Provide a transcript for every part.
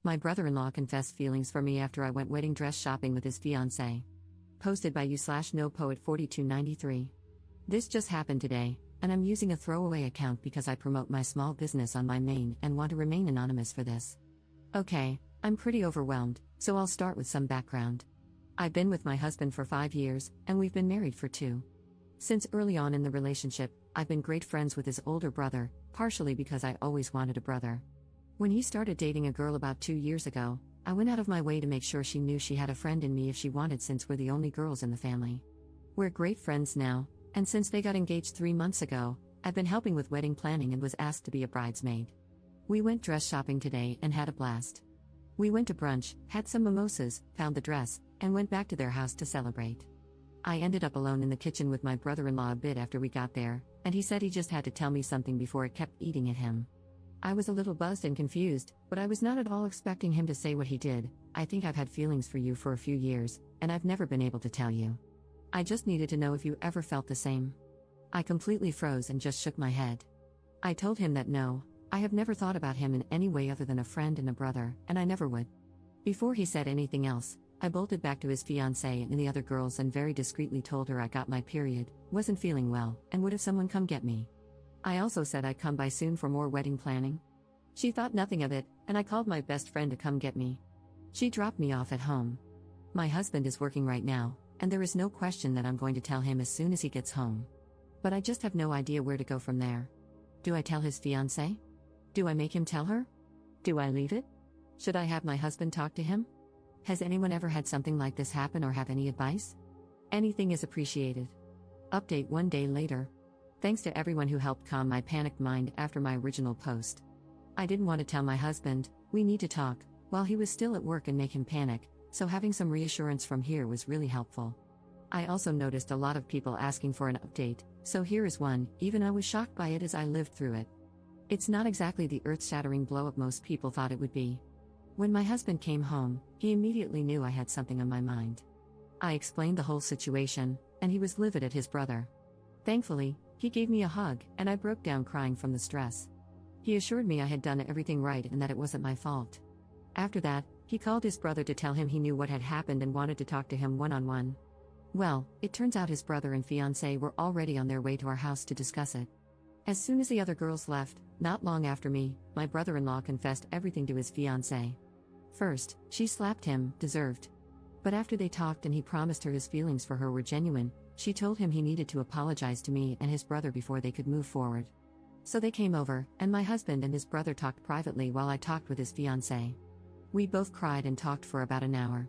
My brother-in-law confessed feelings for me after I went wedding dress shopping with his fiancée. Posted by you/NoPoet4293. This just happened today, and I'm using a throwaway account because I promote my small business on my main and want to remain anonymous for this. Okay, I'm pretty overwhelmed, so I'll start with some background. I've been with my husband for 5 years, and we've been married for 2. Since early on in the relationship, I've been great friends with his older brother, partially because I always wanted a brother. When he started dating a girl about 2 years ago, I went out of my way to make sure she knew she had a friend in me if she wanted, since we're the only girls in the family. We're great friends now, and since they got engaged 3 months ago, I've been helping with wedding planning and was asked to be a bridesmaid. We went dress shopping today and had a blast. We went to brunch, had some mimosas, found the dress, and went back to their house to celebrate. I ended up alone in the kitchen with my brother-in-law a bit after we got there, and he said he just had to tell me something before it kept eating at him. I was a little buzzed and confused, but I was not at all expecting him to say what he did. I think I've had feelings for you for a few years, and I've never been able to tell you. I just needed to know if you ever felt the same. I completely froze and just shook my head. I told him that no, I have never thought about him in any way other than a friend and a brother, and I never would. Before he said anything else, I bolted back to his fiancée and the other girls and very discreetly told her I got my period, wasn't feeling well, and would have someone come get me. I also said I'd come by soon for more wedding planning. She thought nothing of it, and I called my best friend to come get me. She dropped me off at home. My husband is working right now, and there is no question that I'm going to tell him as soon as he gets home. But I just have no idea where to go from there. Do I tell his fiancée? Do I make him tell her? Do I leave it? Should I have my husband talk to him? Has anyone ever had something like this happen or have any advice? Anything is appreciated. Update 1 day later. Thanks to everyone who helped calm my panicked mind after my original post. I didn't want to tell my husband, we need to talk, while he was still at work and make him panic, so having some reassurance from here was really helpful. I also noticed a lot of people asking for an update, so here is one, even I was shocked by it as I lived through it. It's not exactly the earth-shattering blow-up most people thought it would be. When my husband came home, he immediately knew I had something on my mind. I explained the whole situation, and he was livid at his brother. Thankfully, he gave me a hug, and I broke down crying from the stress. He assured me I had done everything right and that it wasn't my fault. After that, he called his brother to tell him he knew what had happened and wanted to talk to him one-on-one. Well, it turns out his brother and fiancé were already on their way to our house to discuss it. As soon as the other girls left, not long after me, my brother-in-law confessed everything to his fiancée. First, she slapped him, deserved. But after they talked and he promised her his feelings for her were genuine, she told him he needed to apologize to me and his brother before they could move forward. So they came over, and my husband and his brother talked privately while I talked with his fiancée. We both cried and talked for about an hour.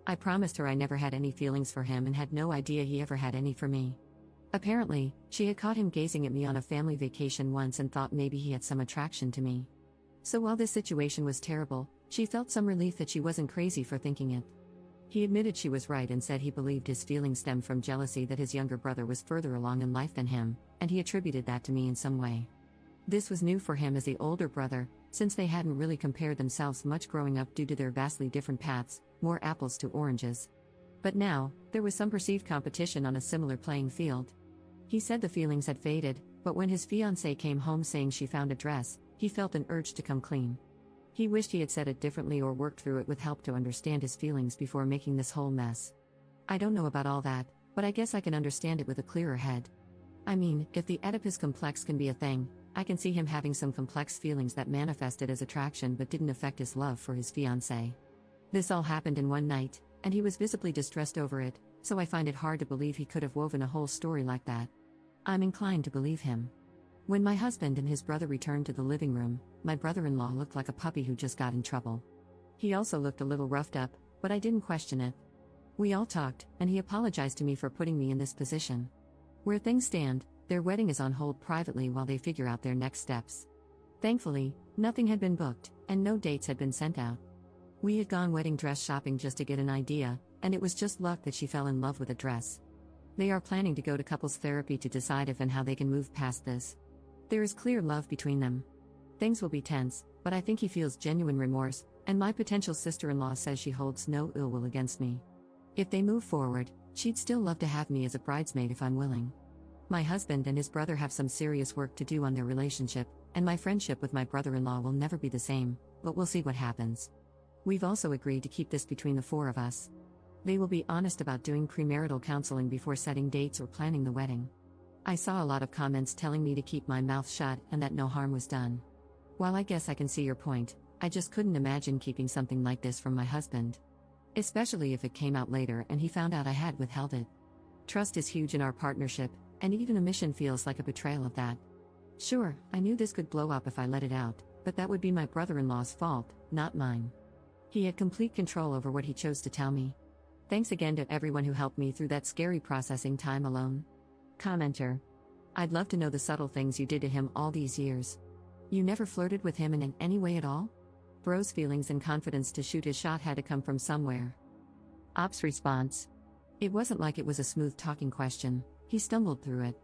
I promised her I never had any feelings for him and had no idea he ever had any for me. Apparently, she had caught him gazing at me on a family vacation once and thought maybe he had some attraction to me. So while this situation was terrible, she felt some relief that she wasn't crazy for thinking it. He admitted she was right and said he believed his feelings stemmed from jealousy that his younger brother was further along in life than him, and he attributed that to me in some way. This was new for him as the older brother, since they hadn't really compared themselves much growing up due to their vastly different paths, more apples to oranges. But now, there was some perceived competition on a similar playing field. He said the feelings had faded, but when his fiancée came home saying she found a dress, he felt an urge to come clean. He wished he had said it differently or worked through it with help to understand his feelings before making this whole mess. I don't know about all that, but I guess I can understand it with a clearer head. I mean, if the Oedipus complex can be a thing, I can see him having some complex feelings that manifested as attraction but didn't affect his love for his fiancée. This all happened in one night, and he was visibly distressed over it, so I find it hard to believe he could have woven a whole story like that. I'm inclined to believe him. When my husband and his brother returned to the living room, my brother-in-law looked like a puppy who just got in trouble. He also looked a little roughed up, but I didn't question it. We all talked, and he apologized to me for putting me in this position. Where things stand, their wedding is on hold privately while they figure out their next steps. Thankfully, nothing had been booked, and no dates had been sent out. We had gone wedding dress shopping just to get an idea, and it was just luck that she fell in love with a dress. They are planning to go to couples therapy to decide if and how they can move past this. There is clear love between them. Things will be tense, but I think he feels genuine remorse, and my potential sister-in-law says she holds no ill will against me. If they move forward, she'd still love to have me as a bridesmaid if I'm willing. My husband and his brother have some serious work to do on their relationship, and my friendship with my brother-in-law will never be the same, but we'll see what happens. We've also agreed to keep this between the four of us. They will be honest about doing premarital counseling before setting dates or planning the wedding. I saw a lot of comments telling me to keep my mouth shut and that no harm was done. While I guess I can see your point, I just couldn't imagine keeping something like this from my husband. Especially if it came out later and he found out I had withheld it. Trust is huge in our partnership, and even omission feels like a betrayal of that. Sure, I knew this could blow up if I let it out, but that would be my brother-in-law's fault, not mine. He had complete control over what he chose to tell me. Thanks again to everyone who helped me through that scary processing time alone. Commenter. I'd love to know the subtle things you did to him all these years. You never flirted with him in any way at all? Bro's feelings and confidence to shoot his shot had to come from somewhere. Op's response. It wasn't like it was a smooth talking question, he stumbled through it.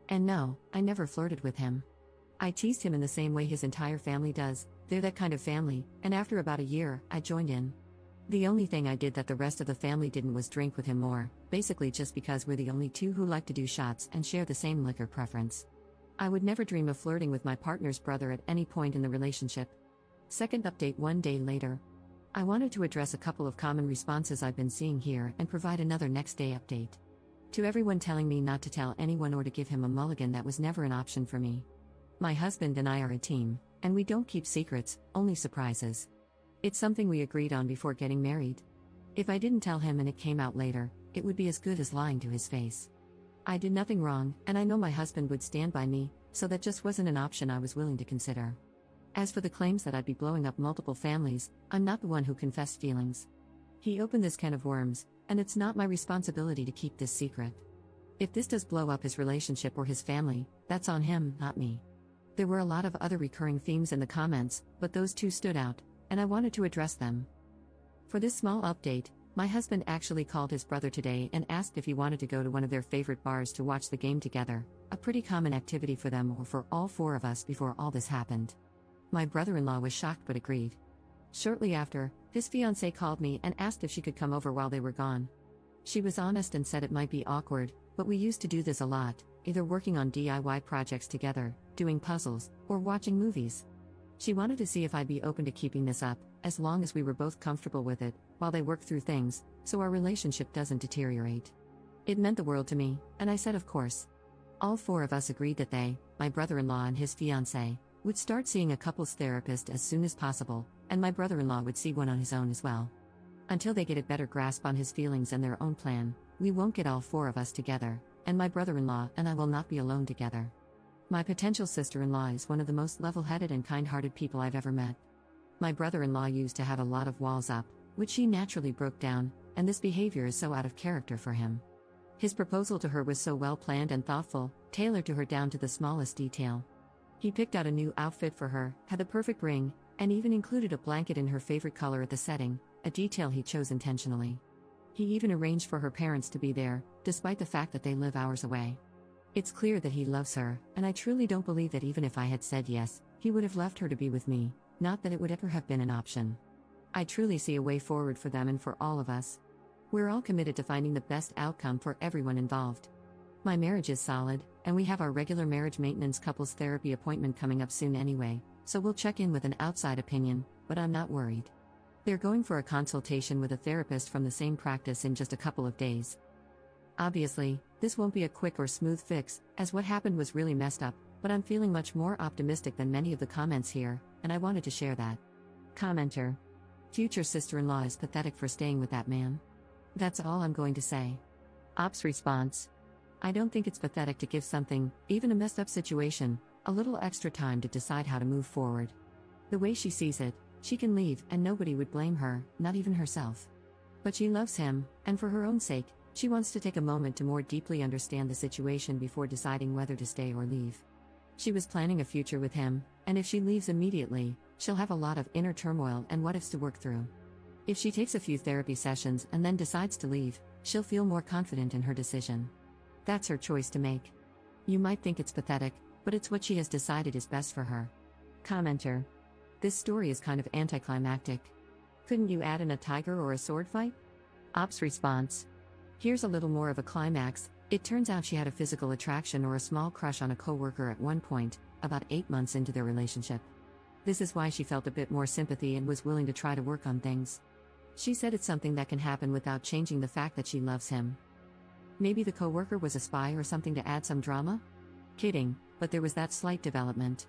And no, I never flirted with him. I teased him in the same way his entire family does, they're that kind of family, and after about a year, I joined in. The only thing I did that the rest of the family didn't was drink with him more, basically just because we're the only two who like to do shots and share the same liquor preference. I would never dream of flirting with my partner's brother at any point in the relationship. Second update 1 day later. I wanted to address a couple of common responses I've been seeing here and provide another next day update. To everyone telling me not to tell anyone or to give him a mulligan, that was never an option for me. My husband and I are a team, and we don't keep secrets, only surprises. It's something we agreed on before getting married. If I didn't tell him and it came out later, it would be as good as lying to his face. I did nothing wrong, and I know my husband would stand by me, so that just wasn't an option I was willing to consider. As for the claims that I'd be blowing up multiple families, I'm not the one who confessed feelings. He opened this can of worms, and it's not my responsibility to keep this secret. If this does blow up his relationship or his family, that's on him, not me. There were a lot of other recurring themes in the comments, but those two stood out, and I wanted to address them. For this small update, my husband actually called his brother today and asked if he wanted to go to one of their favorite bars to watch the game together, a pretty common activity for them or for all four of us before all this happened. My brother-in-law was shocked but agreed. Shortly after, his fiancée called me and asked if she could come over while they were gone. She was honest and said it might be awkward, but we used to do this a lot, either working on DIY projects together, doing puzzles, or watching movies. She wanted to see if I'd be open to keeping this up, as long as we were both comfortable with it, while they worked through things, so our relationship doesn't deteriorate. It meant the world to me, and I said of course. All four of us agreed that they, my brother-in-law and his fiancée, would start seeing a couples therapist as soon as possible, and my brother-in-law would see one on his own as well. Until they get a better grasp on his feelings and their own plan, we won't get all four of us together, and my brother-in-law and I will not be alone together. My potential sister-in-law is one of the most level-headed and kind-hearted people I've ever met. My brother-in-law used to have a lot of walls up, which she naturally broke down, and this behavior is so out of character for him. His proposal to her was so well-planned and thoughtful, tailored to her down to the smallest detail. He picked out a new outfit for her, had the perfect ring, and even included a blanket in her favorite color at the setting, a detail he chose intentionally. He even arranged for her parents to be there, despite the fact that they live hours away. It's clear that he loves her, and I truly don't believe that even if I had said yes, he would have left her to be with me, not that it would ever have been an option. I truly see a way forward for them and for all of us. We're all committed to finding the best outcome for everyone involved. My marriage is solid, and we have our regular marriage maintenance couples therapy appointment coming up soon anyway, so we'll check in with an outside opinion, but I'm not worried. They're going for a consultation with a therapist from the same practice in just a couple of days. Obviously, this won't be a quick or smooth fix, as what happened was really messed up, but I'm feeling much more optimistic than many of the comments here, and I wanted to share that. Commenter. Future sister-in-law is pathetic for staying with that man. That's all I'm going to say. Op's response. I don't think it's pathetic to give something, even a messed up situation, a little extra time to decide how to move forward. The way she sees it, she can leave and nobody would blame her, not even herself. But she loves him, and for her own sake, she wants to take a moment to more deeply understand the situation before deciding whether to stay or leave. She was planning a future with him, and if she leaves immediately, she'll have a lot of inner turmoil and what-ifs to work through. If she takes a few therapy sessions and then decides to leave, she'll feel more confident in her decision. That's her choice to make. You might think it's pathetic, but it's what she has decided is best for her. Commenter. This story is kind of anticlimactic. Couldn't you add in a tiger or a sword fight? Op's response. Here's a little more of a climax. It turns out she had a physical attraction or a small crush on a coworker at one point, about 8 months into their relationship. This is why she felt a bit more sympathy and was willing to try to work on things. She said it's something that can happen without changing the fact that she loves him. Maybe the coworker was a spy or something to add some drama? Kidding, but there was that slight development.